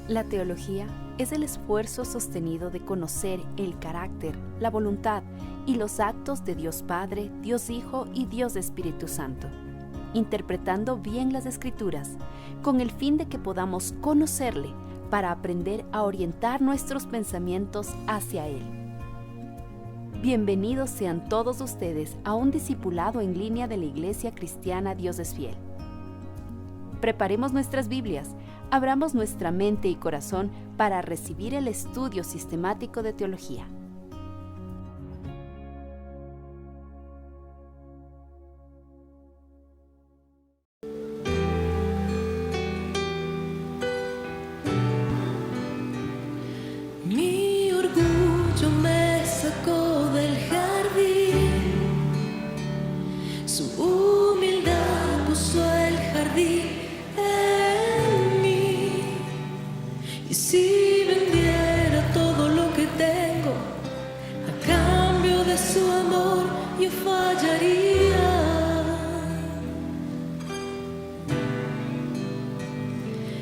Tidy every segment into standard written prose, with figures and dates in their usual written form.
La teología es el esfuerzo sostenido de conocer el carácter, la voluntad y los actos de Dios Padre, Dios Hijo y Dios Espíritu Santo, interpretando bien las Escrituras, con el fin de que podamos conocerle para aprender a orientar nuestros pensamientos hacia Él. Bienvenidos sean todos ustedes a un discipulado en línea de la Iglesia Cristiana Dios es Fiel. Preparemos nuestras Biblias, abramos nuestra mente y corazón para recibir el estudio sistemático de teología. Mi orgullo me sacó del jardín, su humildad puso el jardín en mí. Y si vendiera todo lo que tengo a cambio de su amor, yo fallaría.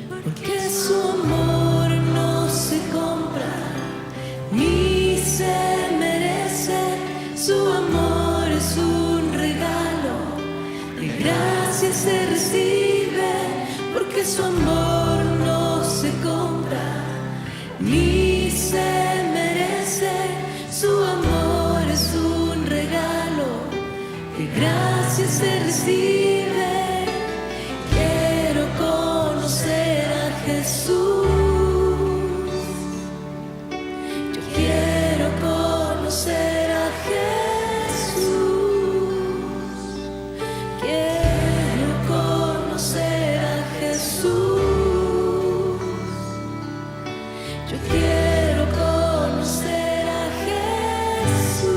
Porque su amor no se compra ni se merece. Su amor es un regalo, de gracia se recibe. Porque su amor no se compra ni se merece. Su amor es un regalo, de gracia se recibe. Quiero conocer a Jesús. Yo quiero conocer a Jesús. Quiero conocer a Jesús. Yo quiero conocer a Jesús.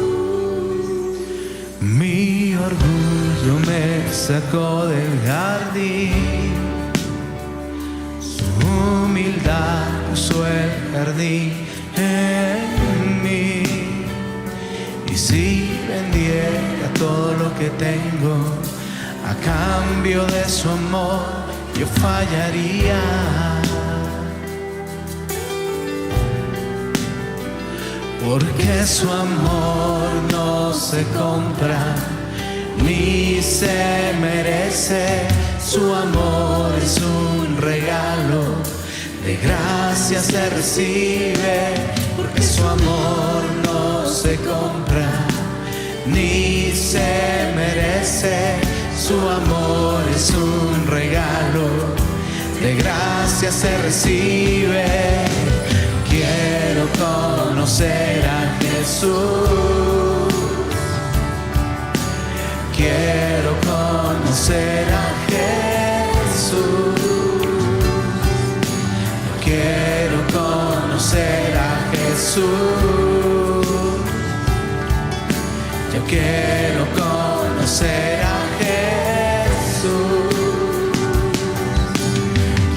Mi orgullo me sacó del jardín, su humildad puso el jardín en mí. Y si vendiera todo lo que tengo a cambio de su amor, yo fallaría. Porque su amor no se compra ni se merece. Su amor es un regalo, de gracia se recibe. Porque su amor no se compra ni se merece. Su amor es un regalo, de gracia se recibe. Quiero conocer a Jesús. Quiero conocer a Jesús. Quiero conocer a Jesús. Yo quiero conocer a Jesús.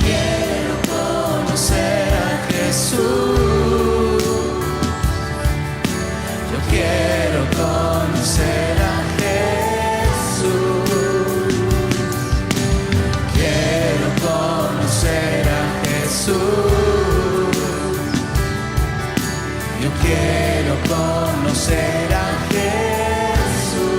Quiero conocer a Jesús. Yo quiero conocer a Jesús. Quiero conocer a Jesús. Yo quiero conocer a Jesús.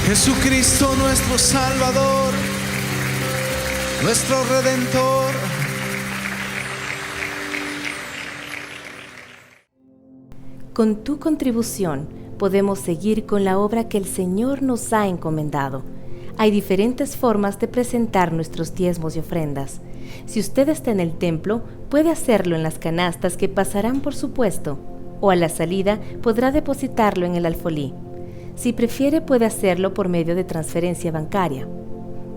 Jesucristo nuestro Salvador, nuestro Redentor. Con tu contribución podemos seguir con la obra que el Señor nos ha encomendado. Hay diferentes formas de presentar nuestros diezmos y ofrendas. Si usted está en el templo, puede hacerlo en las canastas que pasarán por su puesto, o a la salida podrá depositarlo en el alfolí. Si prefiere, puede hacerlo por medio de transferencia bancaria.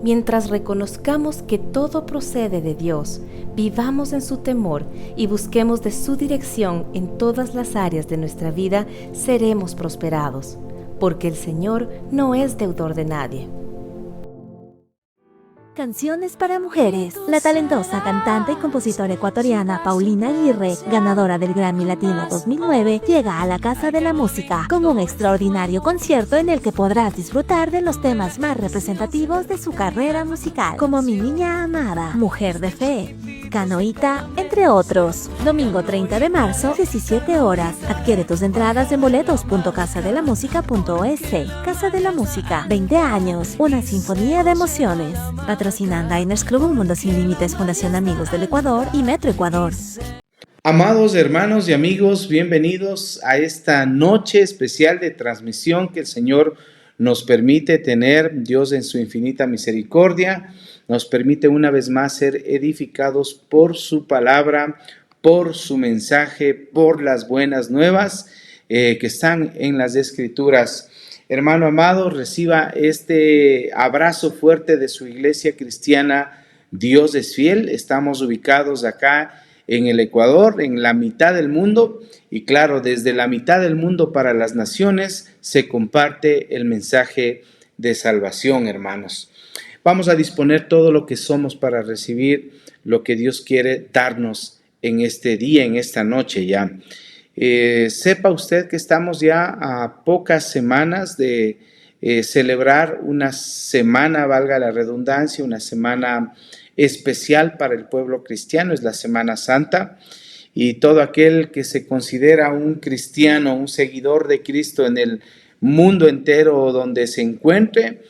Mientras reconozcamos que todo procede de Dios, vivamos en su temor y busquemos de su dirección en todas las áreas de nuestra vida, seremos prosperados, porque el Señor no es deudor de nadie. Canciones para mujeres. La talentosa cantante y compositora ecuatoriana Paulina Aguirre, ganadora del Grammy Latino 2009, llega a la Casa de la Música con un extraordinario concierto en el que podrás disfrutar de los temas más representativos de su carrera musical, como Mi Niña Amada, Mujer de Fe, Canoita, entre otros. Domingo 30 de marzo, 17 horas. Adquiere tus entradas en boletos.casadelamusica.es. Casa de la Música, 20 años, una sinfonía de emociones. Patrocinan Diners Club, Un Mundo Sin Límites, Fundación Amigos del Ecuador y Metro Ecuador. Amados hermanos y amigos, bienvenidos a esta noche especial de transmisión que el Señor nos permite tener. Dios en su infinita misericordia nos permite una vez más ser edificados por su palabra, por su mensaje, por las buenas nuevas que están en las Escrituras. Hermano amado, reciba este abrazo fuerte de su iglesia cristiana. Dios es fiel. Estamos ubicados acá en el Ecuador, en la mitad del mundo, y claro, desde la mitad del mundo para las naciones se comparte el mensaje de salvación, hermanos. Vamos a disponer todo lo que somos para recibir lo que Dios quiere darnos en este día, en esta noche ya. Sepa usted que estamos ya a pocas semanas de celebrar una semana, valga la redundancia, una semana especial para el pueblo cristiano, es la Semana Santa, y todo aquel que se considera un cristiano, un seguidor de Cristo en el mundo entero donde se encuentre,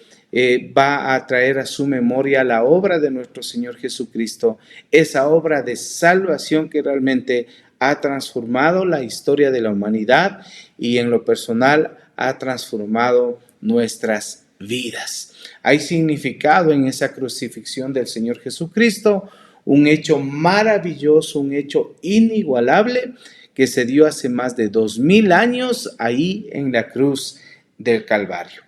va a traer a su memoria la obra de nuestro Señor Jesucristo, esa obra de salvación que realmente ha transformado la historia de la humanidad y en lo personal ha transformado nuestras vidas. Hay significado en esa crucifixión del Señor Jesucristo, un hecho maravilloso, un hecho inigualable que se dio hace más de 2000 años ahí en la cruz del Calvario.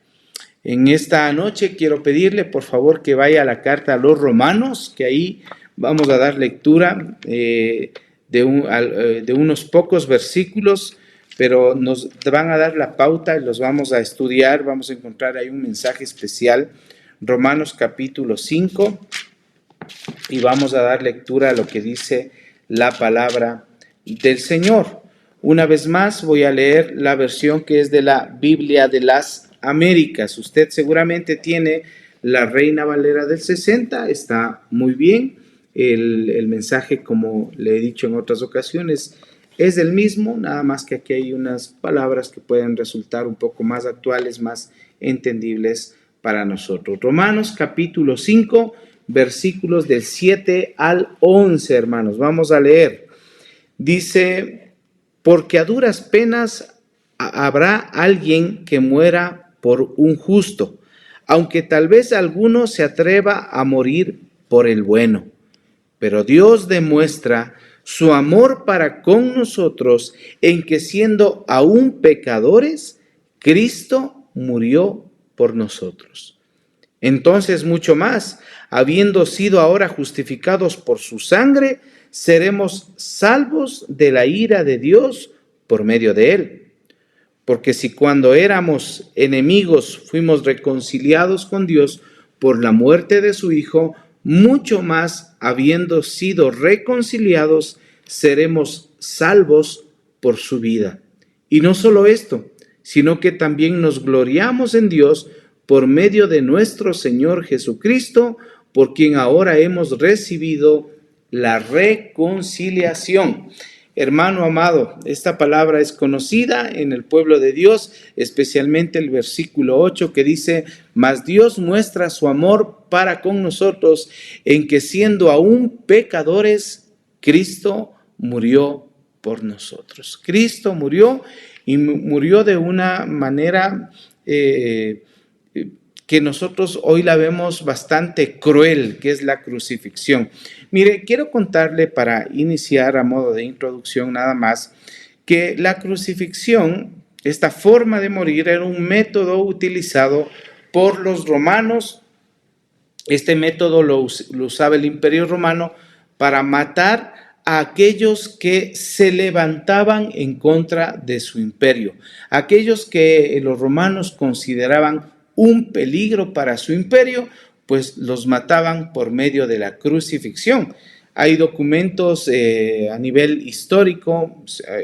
En esta noche quiero pedirle por favor que vaya a la carta a los Romanos, que ahí vamos a dar lectura de unos pocos versículos, pero nos van a dar la pauta y los vamos a estudiar. Vamos a encontrar ahí un mensaje especial, Romanos capítulo 5, y vamos a dar lectura a lo que dice la palabra del Señor. Una vez más voy a leer la versión que es de la Biblia de las Américas. Usted seguramente tiene la Reina Valera del 60, está muy bien. El mensaje, como le he dicho en otras ocasiones, es el mismo, nada más que aquí hay unas palabras que pueden resultar un poco más actuales, más entendibles para nosotros. Romanos capítulo 5, versículos del 7 al 11, hermanos. Vamos a leer. Dice, porque a duras penas habrá alguien que muera por un justo, aunque tal vez alguno se atreva a morir por el bueno. Pero Dios demuestra su amor para con nosotros en que siendo aún pecadores, Cristo murió por nosotros. Entonces, mucho más, habiendo sido ahora justificados por su sangre, seremos salvos de la ira de Dios por medio de él. Porque si cuando éramos enemigos fuimos reconciliados con Dios por la muerte de su Hijo, mucho más, habiendo sido reconciliados, seremos salvos por su vida. Y no solo esto, sino que también nos gloriamos en Dios por medio de nuestro Señor Jesucristo, por quien ahora hemos recibido la reconciliación. Hermano amado, esta palabra es conocida en el pueblo de Dios, especialmente el versículo 8 que dice, mas Dios muestra su amor para con nosotros en que siendo aún pecadores, Cristo murió por nosotros. Cristo murió y murió de una manera que nosotros hoy la vemos bastante cruel, que es la crucifixión. Mire, quiero contarle para iniciar a modo de introducción nada más, que la crucifixión, esta forma de morir, era un método utilizado por los romanos. Este método lo usaba el Imperio Romano para matar a aquellos que se levantaban en contra de su imperio, aquellos que los romanos consideraban un peligro para su imperio, pues los mataban por medio de la crucifixión. Hay documentos a nivel histórico,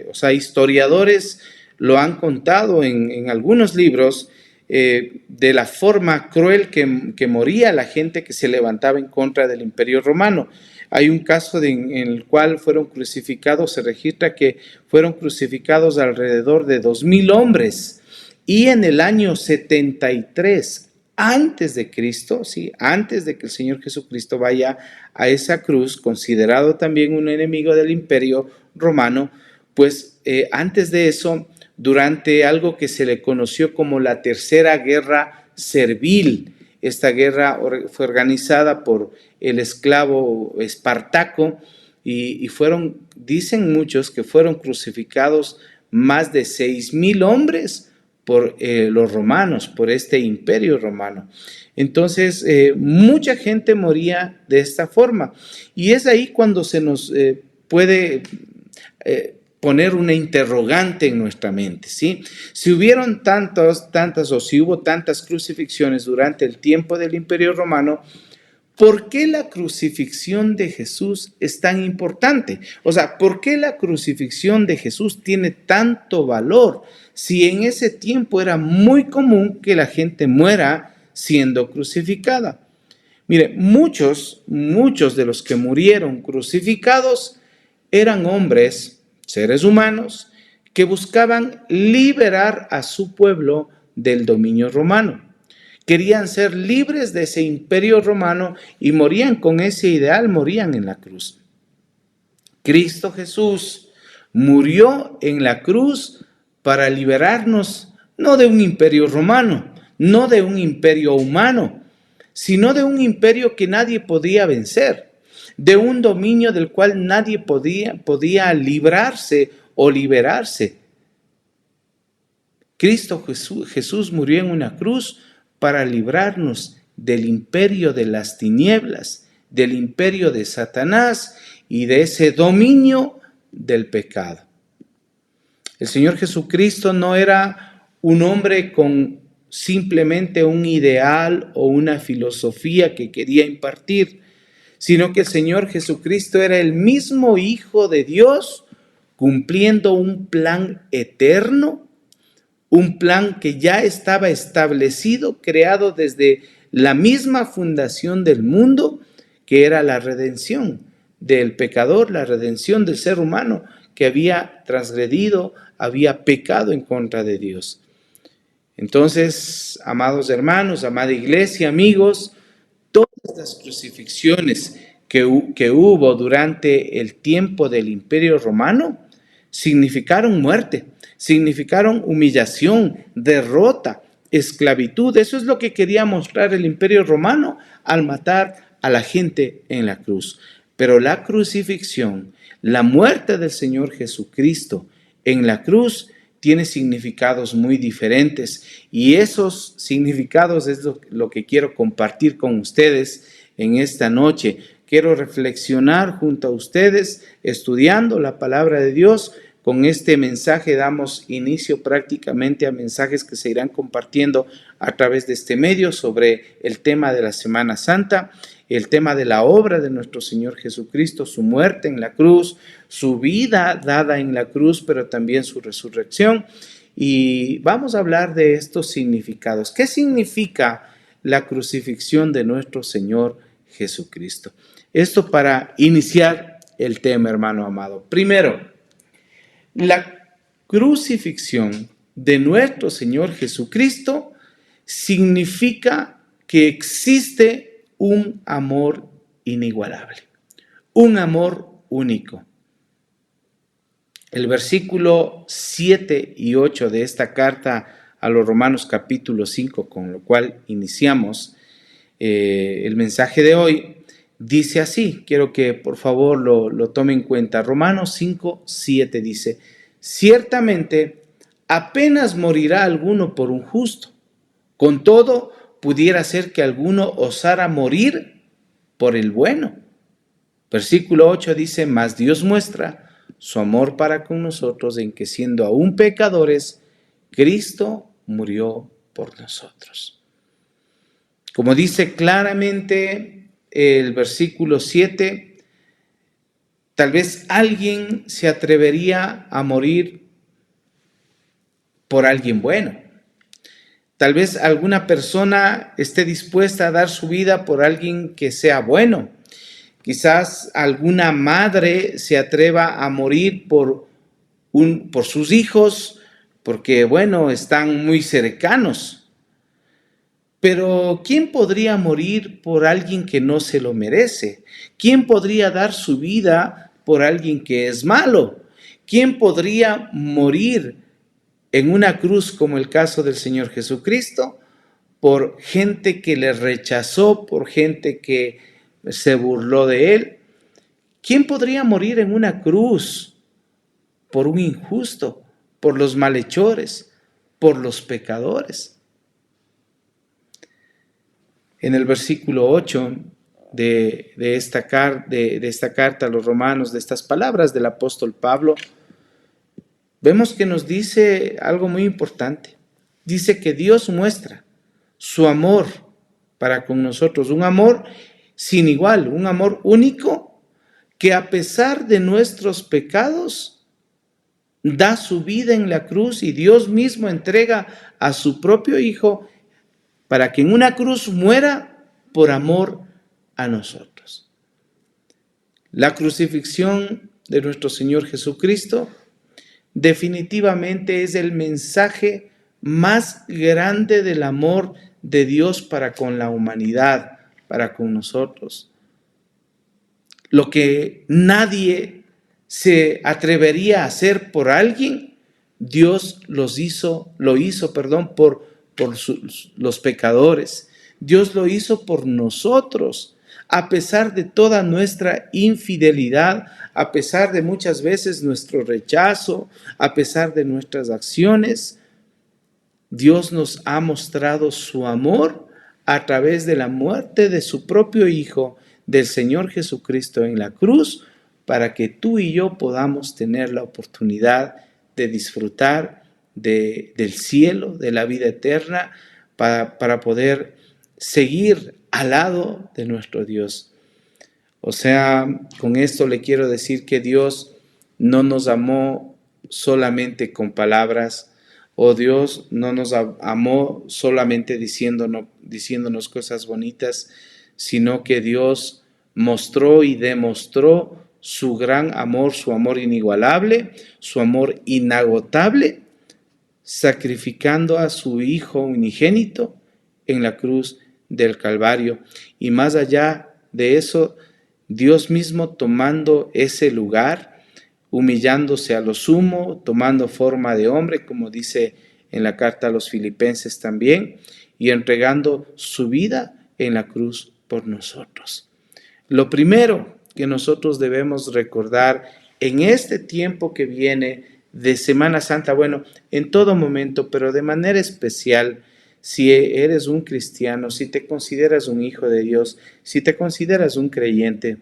o sea, historiadores lo han contado en algunos libros de la forma cruel que moría la gente que se levantaba en contra del Imperio Romano. Hay un caso en el cual fueron crucificados, se registra que fueron crucificados alrededor de 2,000 hombres. Y en el año 73 antes de Cristo, ¿sí? Antes de que el Señor Jesucristo vaya a esa cruz, considerado también un enemigo del Imperio Romano, pues antes de eso, durante algo que se le conoció como la Tercera Guerra Servil, esta guerra fue organizada por el esclavo Espartaco y fueron, dicen muchos, que fueron crucificados más de 6,000 hombres por los romanos, por este imperio romano. Entonces, mucha gente moría de esta forma. Y es ahí cuando se nos puede poner una interrogante en nuestra mente, ¿sí? Si hubieron o si hubo tantas crucifixiones durante el tiempo del imperio romano, ¿por qué la crucifixión de Jesús es tan importante? O sea, ¿por qué la crucifixión de Jesús tiene tanto valor? Si en ese tiempo era muy común que la gente muera siendo crucificada. Mire, muchos de los que murieron crucificados eran hombres, seres humanos, que buscaban liberar a su pueblo del dominio romano. Querían ser libres de ese imperio romano y morían con ese ideal, morían en la cruz. Cristo Jesús murió en la cruz para liberarnos no de un imperio romano, no de un imperio humano, sino de un imperio que nadie podía vencer, de un dominio del cual nadie podía librarse o liberarse. Cristo Jesús murió en una cruz para librarnos del imperio de las tinieblas, del imperio de Satanás y de ese dominio del pecado. El Señor Jesucristo no era un hombre con simplemente un ideal o una filosofía que quería impartir, sino que el Señor Jesucristo era el mismo Hijo de Dios cumpliendo un plan eterno un plan que ya estaba establecido, creado desde la misma fundación del mundo, que era la redención del pecador, la redención del ser humano que había transgredido, había pecado en contra de Dios. Entonces, amados hermanos, amada iglesia, amigos, todas las crucifixiones que hubo durante el tiempo del Imperio Romano significaron muerte, significaron humillación, derrota, esclavitud. Eso es lo que quería mostrar el Imperio Romano al matar a la gente en la cruz. Pero la crucifixión, la muerte del Señor Jesucristo en la cruz, tiene significados muy diferentes, y esos significados es lo que quiero compartir con ustedes en esta noche. Quiero reflexionar junto a ustedes, estudiando la palabra de Dios. Con este mensaje damos inicio prácticamente a mensajes que se irán compartiendo a través de este medio sobre el tema de la Semana Santa, el tema de la obra de nuestro Señor Jesucristo, su muerte en la cruz, su vida dada en la cruz, pero también su resurrección. Y vamos a hablar de estos significados. ¿Qué significa la crucifixión de nuestro Señor Jesucristo? Esto para iniciar el tema, hermano amado. Primero, la crucifixión de nuestro Señor Jesucristo significa que existe un amor inigualable, un amor único. El versículo 7 y 8 de esta carta a los Romanos capítulo 5, con lo cual iniciamos el mensaje de hoy, dice así. Quiero que por favor lo tome en cuenta. Romanos 5, 7 dice: ciertamente apenas morirá alguno por un justo, con todo pudiera ser que alguno osara morir por el bueno. Versículo 8 dice: mas Dios muestra su amor para con nosotros en que, siendo aún pecadores, Cristo murió por nosotros. Como dice claramente el versículo 7, tal vez alguien se atrevería a morir por alguien bueno. Tal vez alguna persona esté dispuesta a dar su vida por alguien que sea bueno. Quizás alguna madre se atreva a morir por sus hijos, porque, bueno, están muy cercanos. Pero ¿quién podría morir por alguien que no se lo merece? ¿Quién podría dar su vida por alguien que es malo? ¿Quién podría morir en una cruz, como el caso del Señor Jesucristo, por gente que le rechazó, por gente que se burló de él? ¿Quién podría morir en una cruz por un injusto, por los malhechores, por los pecadores? En el versículo 8 de esta carta a los Romanos, de estas palabras del apóstol Pablo, vemos que nos dice algo muy importante. Dice que Dios muestra su amor para con nosotros, un amor sin igual, un amor único, que a pesar de nuestros pecados da su vida en la cruz, y Dios mismo entrega a su propio Hijo para que en una cruz muera por amor a nosotros. La crucifixión de nuestro Señor Jesucristo definitivamente es el mensaje más grande del amor de Dios para con la humanidad, para con nosotros. Lo que nadie se atrevería a hacer por alguien, Dios lo hizo por los pecadores. Dios lo hizo por nosotros. A pesar de toda nuestra infidelidad, a pesar de muchas veces nuestro rechazo, a pesar de nuestras acciones, Dios nos ha mostrado su amor a través de la muerte de su propio Hijo, del Señor Jesucristo en la cruz, para que tú y yo podamos tener la oportunidad de disfrutar del cielo, de la vida eterna, para poder seguir al lado de nuestro Dios. O sea, con esto le quiero decir que Dios no nos amó solamente con palabras, o Dios no nos amó solamente diciéndonos cosas bonitas, sino que Dios mostró y demostró su gran amor, su amor inigualable, su amor inagotable, sacrificando a su Hijo unigénito en la cruz del Calvario. Y más allá de eso, Dios mismo tomando ese lugar, humillándose a lo sumo, tomando forma de hombre, como dice en la carta a los Filipenses también, y entregando su vida en la cruz por nosotros. Lo primero que nosotros debemos recordar en este tiempo que viene de Semana Santa, bueno, en todo momento, pero de manera especial, si eres un cristiano, si te consideras un hijo de Dios, si te consideras un creyente,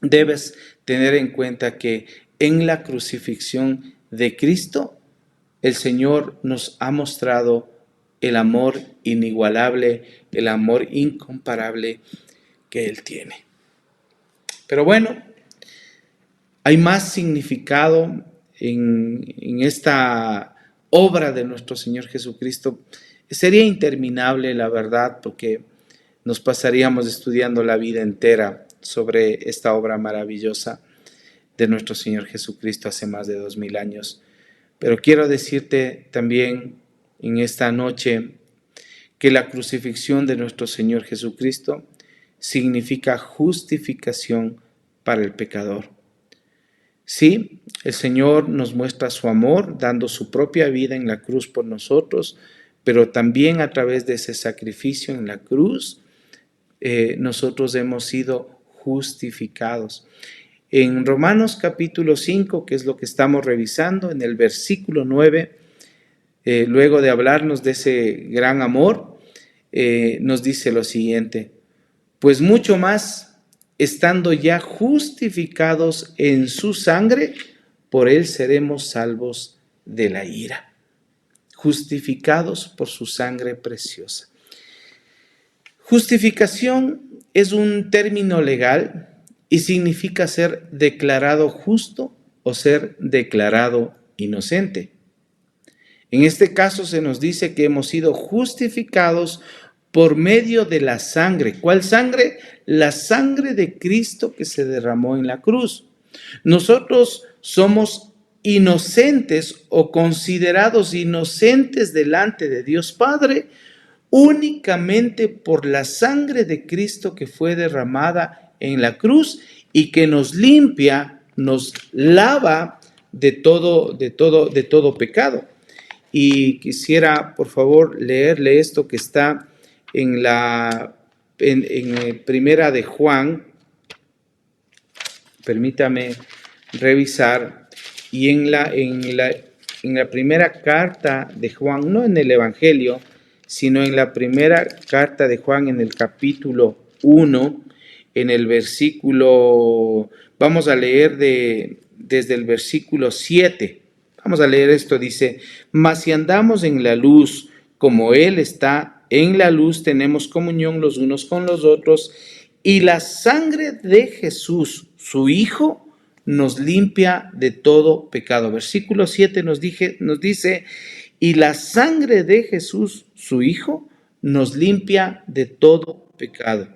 debes tener en cuenta que en la crucifixión de Cristo, el Señor nos ha mostrado el amor inigualable, el amor incomparable que Él tiene. Pero bueno, hay más significado en esta obra de nuestro Señor Jesucristo. Sería interminable, la verdad, porque nos pasaríamos estudiando la vida entera sobre esta obra maravillosa de nuestro Señor Jesucristo hace más de 2000 años. Pero quiero decirte también en esta noche que la crucifixión de nuestro Señor Jesucristo significa justificación para el pecador. Sí, el Señor nos muestra su amor dando su propia vida en la cruz por nosotros, pero también a través de ese sacrificio en la cruz, nosotros hemos sido justificados. En Romanos capítulo 5, que es lo que estamos revisando, en el versículo 9, luego de hablarnos de ese gran amor, nos dice lo siguiente: pues mucho más, estando ya justificados en su sangre, por él seremos salvos de la ira. Justificados por su sangre preciosa. Justificación es un término legal y significa ser declarado justo o ser declarado inocente. En este caso se nos dice que hemos sido justificados por medio de la sangre. ¿Cuál sangre? La sangre de Cristo que se derramó en la cruz. Nosotros somos inocentes o considerados inocentes delante de Dios Padre únicamente por la sangre de Cristo que fue derramada en la cruz y que nos limpia, nos lava de todo pecado. Y quisiera, por favor, leerle esto que está en Primera de Juan. Permítame revisar. Y en la primera carta de Juan, no en el Evangelio, sino en la primera carta de Juan, en el capítulo 1, en el versículo, vamos a leer desde el versículo 7. Vamos a leer esto, dice: mas si andamos en la luz, como Él está en la luz, tenemos comunión los unos con los otros, y la sangre de Jesús, su Hijo, nos limpia de todo pecado. Versículo 7 nos dice: y la sangre de Jesús, su Hijo, nos limpia de todo pecado.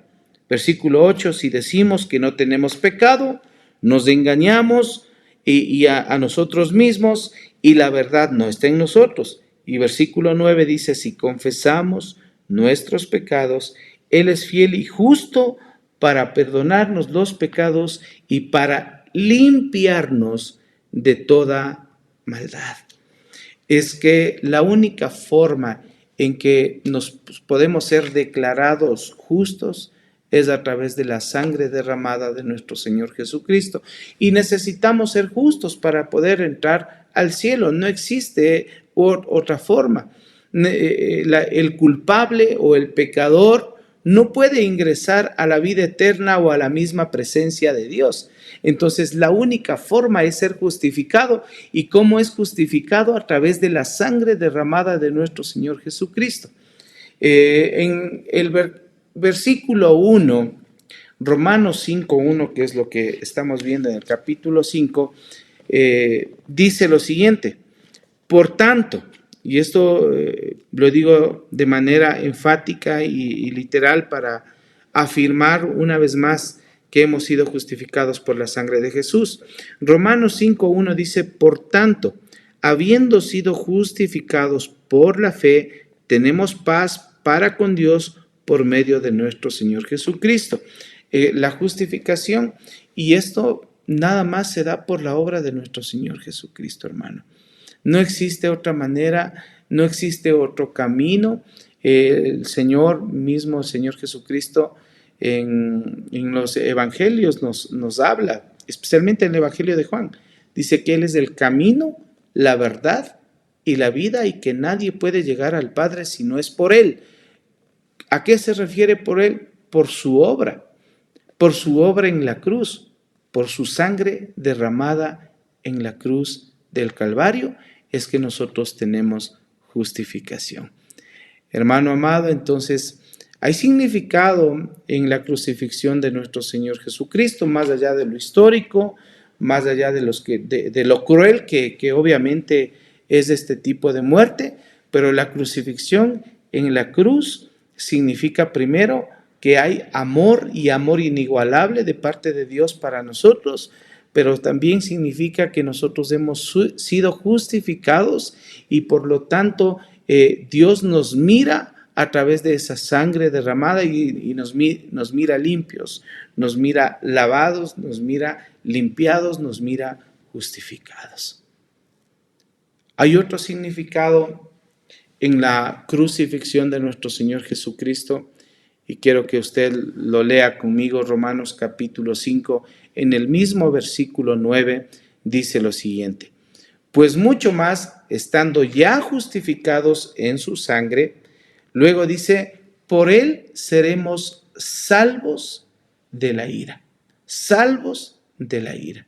Versículo 8, si decimos que no tenemos pecado, nos engañamos y a nosotros mismos, y la verdad no está en nosotros. Y versículo 9 dice: si confesamos nuestros pecados, Él es fiel y justo para perdonarnos los pecados y para limpiarnos de toda maldad. Es que la única forma en que nos podemos ser declarados justos es a través de la sangre derramada de nuestro Señor Jesucristo. Y necesitamos ser justos para poder entrar al cielo. No existe otra forma. El culpable o el pecador no puede ingresar a la vida eterna o a la misma presencia de Dios. Entonces, la única forma es ser justificado. ¿Y cómo es justificado? A través de la sangre derramada de nuestro Señor Jesucristo. En el versículo 1, Romanos 5:1, que es lo que estamos viendo en el capítulo 5, dice lo siguiente: por tanto, Y esto lo digo de manera enfática y literal para afirmar una vez más que hemos sido justificados por la sangre de Jesús. Romanos 5:1 dice, por tanto, habiendo sido justificados por la fe, tenemos paz para con Dios por medio de nuestro Señor Jesucristo. La justificación, y esto nada más se da por la obra de nuestro Señor Jesucristo, hermano. No existe otra manera, no existe otro camino. El Señor mismo, el Señor Jesucristo, en los evangelios nos habla, especialmente en el Evangelio de Juan. Dice que Él es el camino, la verdad y la vida, y que nadie puede llegar al Padre si no es por Él. ¿A qué se refiere por Él? Por su obra en la cruz, por su sangre derramada en la cruz del Calvario, es que nosotros tenemos justificación. Hermano amado, entonces hay significado en la crucifixión de nuestro Señor Jesucristo, más allá de lo histórico, más allá de lo cruel que obviamente es este tipo de muerte, pero la crucifixión en la cruz significa primero que hay amor y amor inigualable de parte de Dios para nosotros, pero también significa que nosotros hemos sido justificados y por lo tanto Dios nos mira a través de esa sangre derramada y nos mira limpios, nos mira lavados, nos mira limpiados, nos mira justificados. Hay otro significado en la crucifixión de nuestro Señor Jesucristo, y quiero que usted lo lea conmigo. Romanos capítulo 5, en el mismo versículo 9, dice lo siguiente: pues mucho más, estando ya justificados en su sangre, luego dice, por Él seremos salvos de la ira. Salvos de la ira.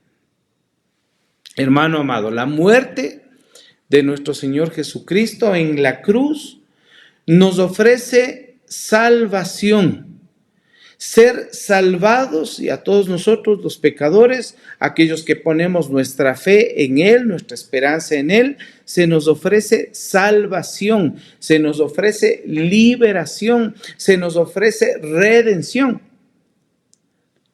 Hermano amado, la muerte de nuestro Señor Jesucristo en la cruz nos ofrece salvación, ser salvados, y a todos nosotros los pecadores, aquellos que ponemos nuestra fe en Él, nuestra esperanza en Él, se nos ofrece salvación, se nos ofrece liberación, se nos ofrece redención.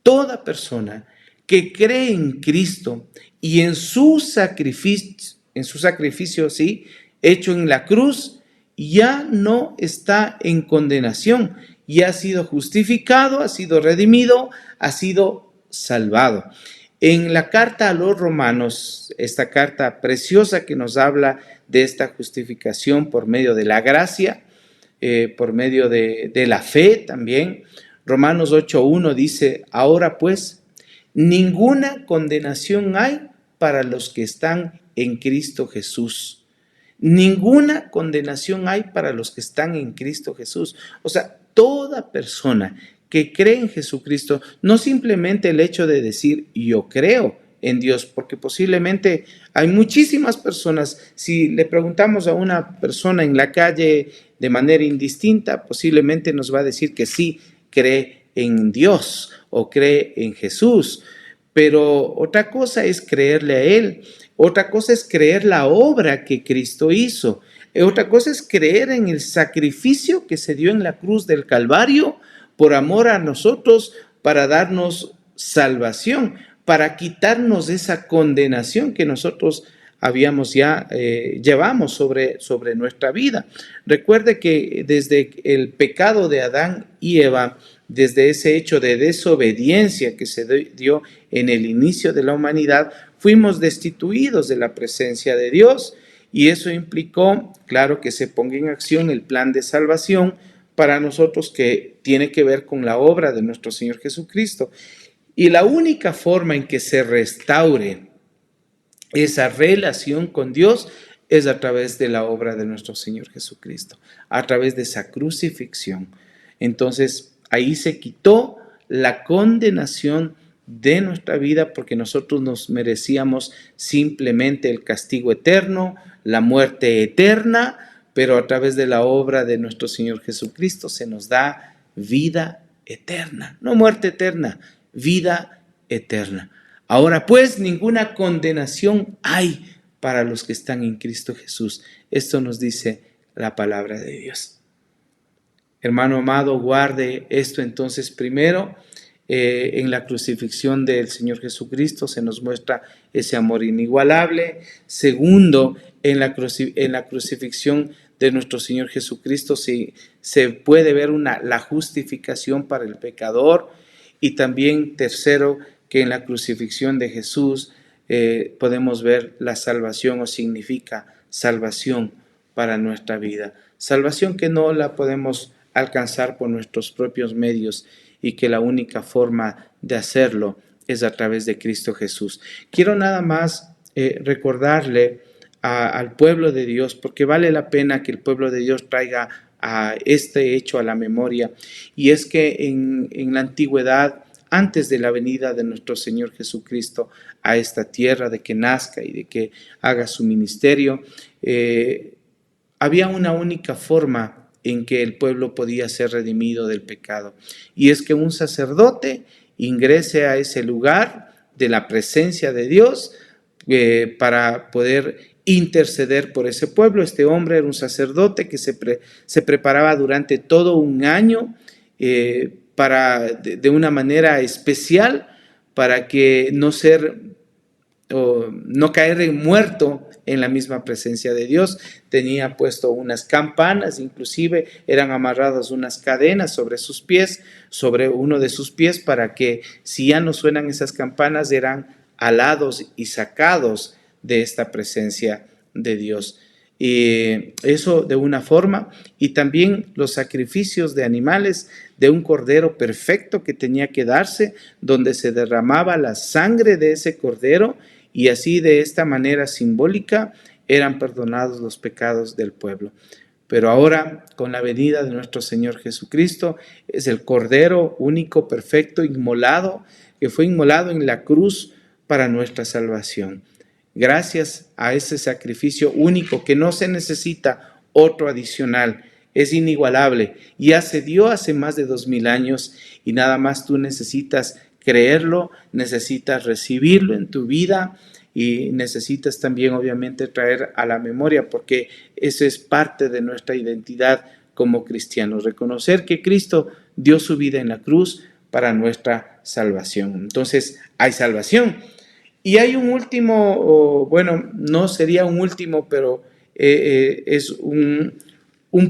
Toda persona que cree en Cristo y en su sacrificio, sí, hecho en la cruz, ya no está en condenación, ya ha sido justificado, ha sido redimido, ha sido salvado. En la carta a los Romanos, esta carta preciosa que nos habla de esta justificación por medio de la gracia, por medio de la fe también, Romanos 8:1 dice, ahora pues, ninguna condenación hay para los que están en Cristo Jesús. Ninguna condenación hay para los que están en Cristo Jesús. O sea, toda persona que cree en Jesucristo, no simplemente el hecho de decir yo creo en Dios, porque posiblemente hay muchísimas personas, si le preguntamos a una persona en la calle de manera indistinta, posiblemente nos va a decir que sí cree en Dios o cree en Jesús, pero otra cosa es creerle a Él. Otra cosa es creer la obra que Cristo hizo. Otra cosa es creer en el sacrificio que se dio en la cruz del Calvario por amor a nosotros, para darnos salvación, para quitarnos esa condenación que nosotros llevamos sobre nuestra vida. Recuerde que desde el pecado de Adán y Eva, desde ese hecho de desobediencia que se dio en el inicio de la humanidad, fuimos destituidos de la presencia de Dios, y eso implicó, claro, que se ponga en acción el plan de salvación para nosotros, que tiene que ver con la obra de nuestro Señor Jesucristo. Y la única forma en que se restaure esa relación con Dios es a través de la obra de nuestro Señor Jesucristo, a través de esa crucifixión. Entonces, ahí se quitó la condenación de nuestra vida, porque nosotros nos merecíamos simplemente el castigo eterno, la muerte eterna, pero a través de la obra de nuestro Señor Jesucristo se nos da vida eterna, no muerte eterna, vida eterna. Ahora pues, ninguna condenación hay para los que están en Cristo Jesús. Esto nos dice la palabra de Dios. Hermano amado, guarde esto entonces. Primero, en la crucifixión del Señor Jesucristo se nos muestra ese amor inigualable. Segundo, en la crucifixión de nuestro Señor Jesucristo se puede ver la justificación para el pecador. Y también tercero, que en la crucifixión de Jesús podemos ver la salvación, o significa salvación para nuestra vida. Salvación que no la podemos alcanzar por nuestros propios medios y que la única forma de hacerlo es a través de Cristo Jesús. Quiero nada más recordarle al pueblo de Dios, porque vale la pena que el pueblo de Dios traiga a este hecho a la memoria, y es que en la antigüedad, antes de la venida de nuestro Señor Jesucristo a esta tierra, de que nazca y de que haga su ministerio, había una única forma en que el pueblo podía ser redimido del pecado, y es que un sacerdote ingrese a ese lugar de la presencia de Dios para poder interceder por ese pueblo. Este hombre era un sacerdote que se preparaba durante todo un año de una manera especial para que no caer muerto en la misma presencia de Dios. Tenía puesto unas campanas, inclusive eran amarradas unas cadenas sobre uno de sus pies, para que si ya no suenan esas campanas, eran alados y sacados de esta presencia de Dios. Y eso de una forma, y también los sacrificios de animales, de un cordero perfecto que tenía que darse, donde se derramaba la sangre de ese cordero, y así de esta manera simbólica eran perdonados los pecados del pueblo. Pero ahora, con la venida de nuestro Señor Jesucristo, es el cordero único, perfecto, inmolado, que fue inmolado en la cruz para nuestra salvación. Gracias a ese sacrificio único, que no se necesita otro adicional, es inigualable, ya se dio hace más de 2000 años, y nada más tú necesitas creerlo, necesitas recibirlo en tu vida, y necesitas también obviamente traer a la memoria, porque eso es parte de nuestra identidad como cristianos, reconocer que Cristo dio su vida en la cruz para nuestra salvación. Entonces hay salvación. Y hay un último, no sería un último, pero es un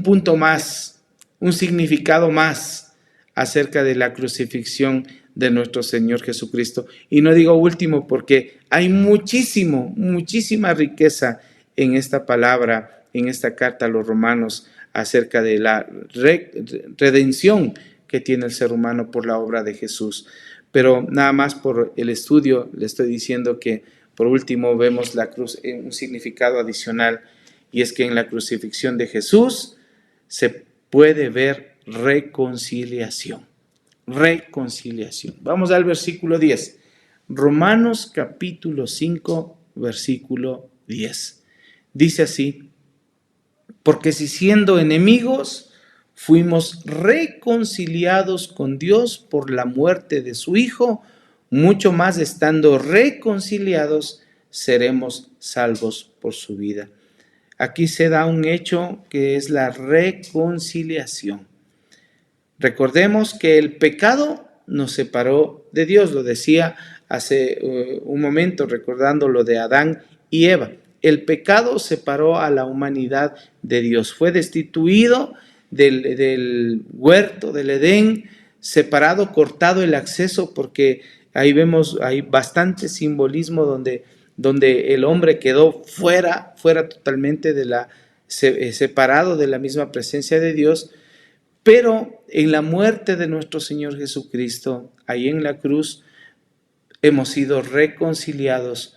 punto más, un significado más acerca de la crucifixión de nuestro Señor Jesucristo. Y no digo último porque hay muchísima riqueza en esta palabra, en esta carta a los romanos, acerca de la redención que tiene el ser humano por la obra de Jesús. Pero nada más por el estudio le estoy diciendo que por último vemos la cruz en un significado adicional, y es que en la crucifixión de Jesús se puede ver reconciliación. Vamos al versículo 10. Romanos capítulo 5, versículo 10. Dice así: porque si siendo enemigos fuimos reconciliados con Dios por la muerte de su Hijo, mucho más estando reconciliados seremos salvos por su vida. Aquí se da un hecho que es la reconciliación. Recordemos que el pecado nos separó de Dios, lo decía hace un momento recordando lo de Adán y Eva. El pecado separó a la humanidad de Dios, fue destituido del huerto del Edén, separado, cortado el acceso, porque ahí vemos, hay bastante simbolismo donde el hombre quedó fuera totalmente separado de la misma presencia de Dios. Pero en la muerte de nuestro Señor Jesucristo, ahí en la cruz, hemos sido reconciliados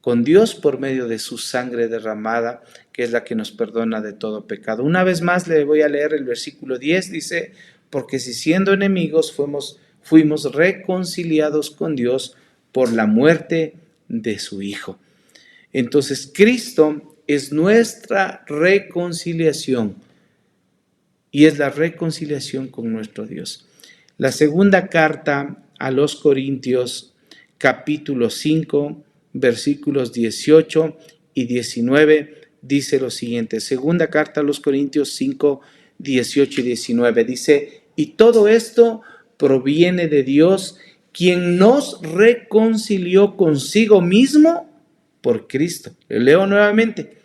con Dios por medio de su sangre derramada, que es la que nos perdona de todo pecado. Una vez más le voy a leer el versículo 10, dice: porque si siendo enemigos fuimos reconciliados con Dios por la muerte de su Hijo. Entonces Cristo es nuestra reconciliación, y es la reconciliación con nuestro Dios. La segunda carta a los Corintios, capítulo 5, versículos 18 y 19 dice lo siguiente. Segunda carta a los Corintios 5, 18 y 19 dice: y todo esto proviene de Dios, quien nos reconcilió consigo mismo por Cristo. Lo leo nuevamente.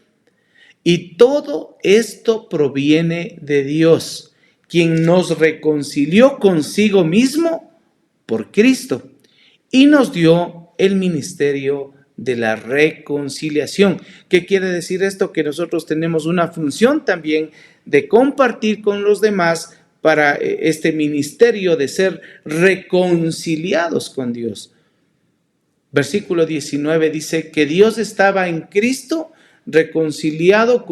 Y todo esto proviene de Dios, quien nos reconcilió consigo mismo por Cristo y nos dio el ministerio de la reconciliación. ¿Qué quiere decir esto? Que nosotros tenemos una función también de compartir con los demás para este ministerio de ser reconciliados con Dios. Versículo 19 dice que Dios estaba en Cristo reconciliando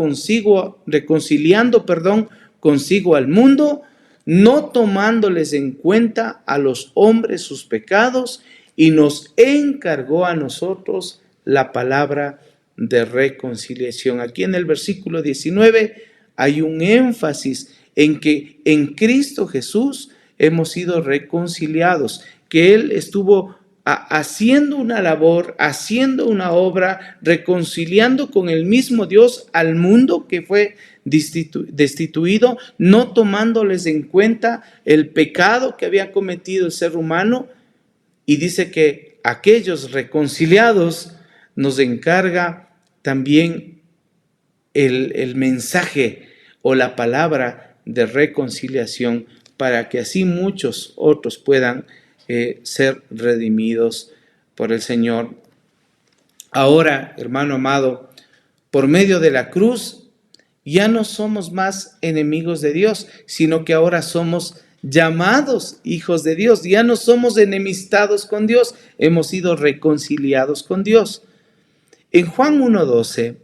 consigo al mundo, no tomándoles en cuenta a los hombres sus pecados, y nos encargó a nosotros la palabra de reconciliación. Aquí en el versículo 19 hay un énfasis en que en Cristo Jesús hemos sido reconciliados, que Él estuvo haciendo una labor, haciendo una obra, reconciliando con el mismo Dios al mundo que fue destituido, no tomándoles en cuenta el pecado que había cometido el ser humano. Y dice que aquellos reconciliados nos encarga también el mensaje o la palabra de reconciliación, para que así muchos otros puedan ser redimidos por el Señor. Ahora, hermano amado, por medio de la cruz ya no somos más enemigos de Dios, sino que ahora somos llamados hijos de Dios. Ya no somos enemistados con Dios, hemos sido reconciliados con Dios. En Juan 1:12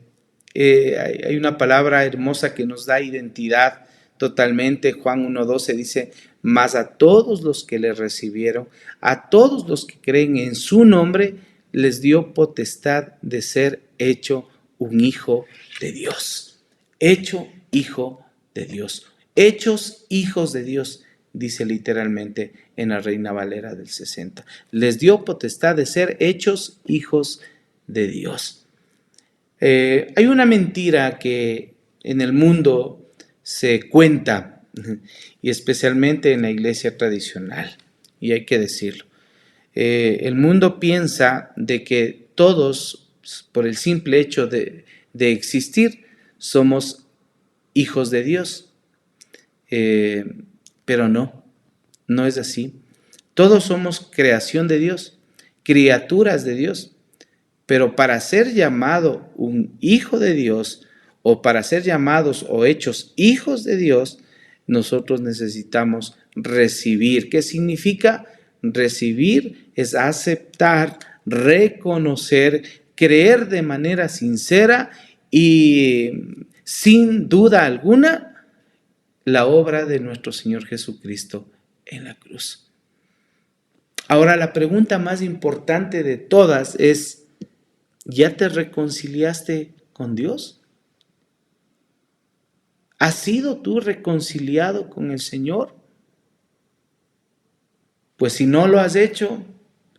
hay una palabra hermosa que nos da identidad totalmente. Juan 1:12 dice: mas a todos los que le recibieron, a todos los que creen en su nombre, les dio potestad de ser hecho un hijo de Dios. Hecho hijo de Dios. Hechos hijos de Dios, dice literalmente en la Reina Valera del 60. Les dio potestad de ser hechos hijos de Dios. Hay una mentira que en el mundo se cuenta, y especialmente en la iglesia tradicional, y hay que decirlo. El mundo piensa de que todos, por el simple hecho de existir, somos hijos de Dios. Pero no es así. Todos somos creación de Dios, criaturas de Dios, pero para ser llamado un hijo de Dios, o para ser llamados o hechos hijos de Dios, nosotros necesitamos recibir. ¿Qué significa? Recibir es aceptar, reconocer, creer de manera sincera y sin duda alguna la obra de nuestro Señor Jesucristo en la cruz. Ahora, la pregunta más importante de todas es: ¿ya te reconciliaste con Dios? ¿Has sido tú reconciliado con el Señor? Pues si no lo has hecho,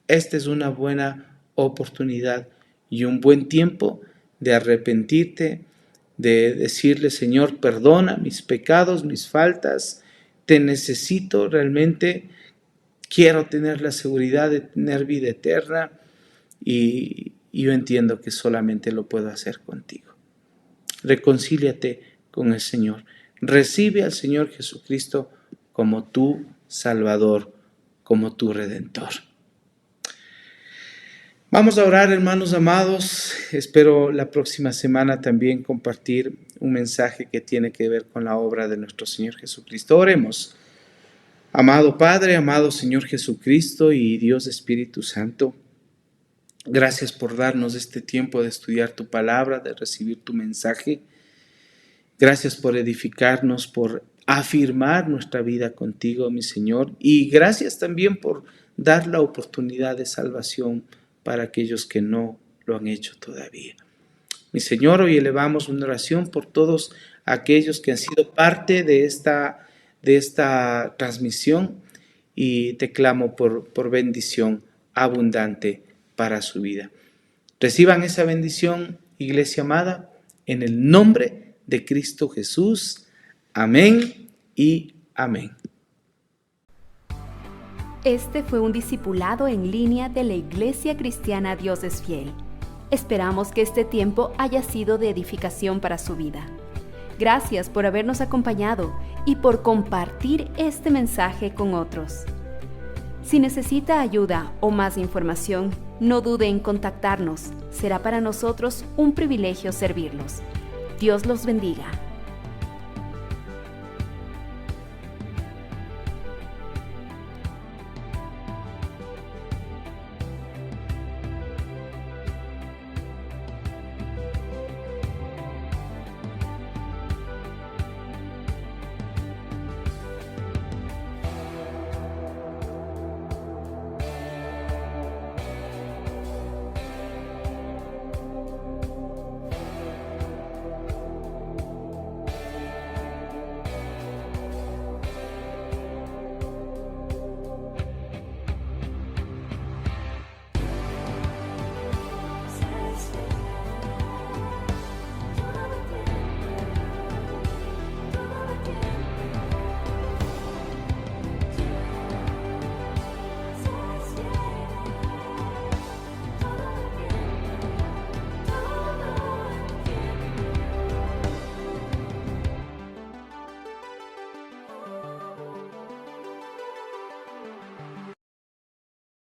esta es una buena oportunidad y un buen tiempo de arrepentirte, de decirle: Señor, perdona mis pecados, mis faltas, te necesito realmente, quiero tener la seguridad de tener vida eterna y yo entiendo que solamente lo puedo hacer contigo. Reconcíliate con el Señor. Recibe al Señor Jesucristo como tu Salvador, como tu Redentor. Vamos a orar, hermanos amados. Espero la próxima semana también compartir un mensaje que tiene que ver con la obra de nuestro Señor Jesucristo. Oremos. Amado Padre, amado Señor Jesucristo y Dios Espíritu Santo, gracias por darnos este tiempo de estudiar tu palabra, de recibir tu mensaje. Gracias por edificarnos, por afirmar nuestra vida contigo, mi Señor. Y gracias también por dar la oportunidad de salvación para aquellos que no lo han hecho todavía. Mi Señor, hoy elevamos una oración por todos aquellos que han sido parte de esta transmisión y te clamo por bendición abundante para su vida. Reciban esa bendición iglesia amada, en el nombre de Cristo Jesús. Amén y amén. Este fue un discipulado en línea de la Iglesia Cristiana Dios es Fiel. Esperamos que este tiempo haya sido de edificación para su vida. Gracias por habernos acompañado y por compartir este mensaje con otros. Si necesita ayuda o más información, no dude en contactarnos. Será para nosotros un privilegio servirlos. Dios los bendiga.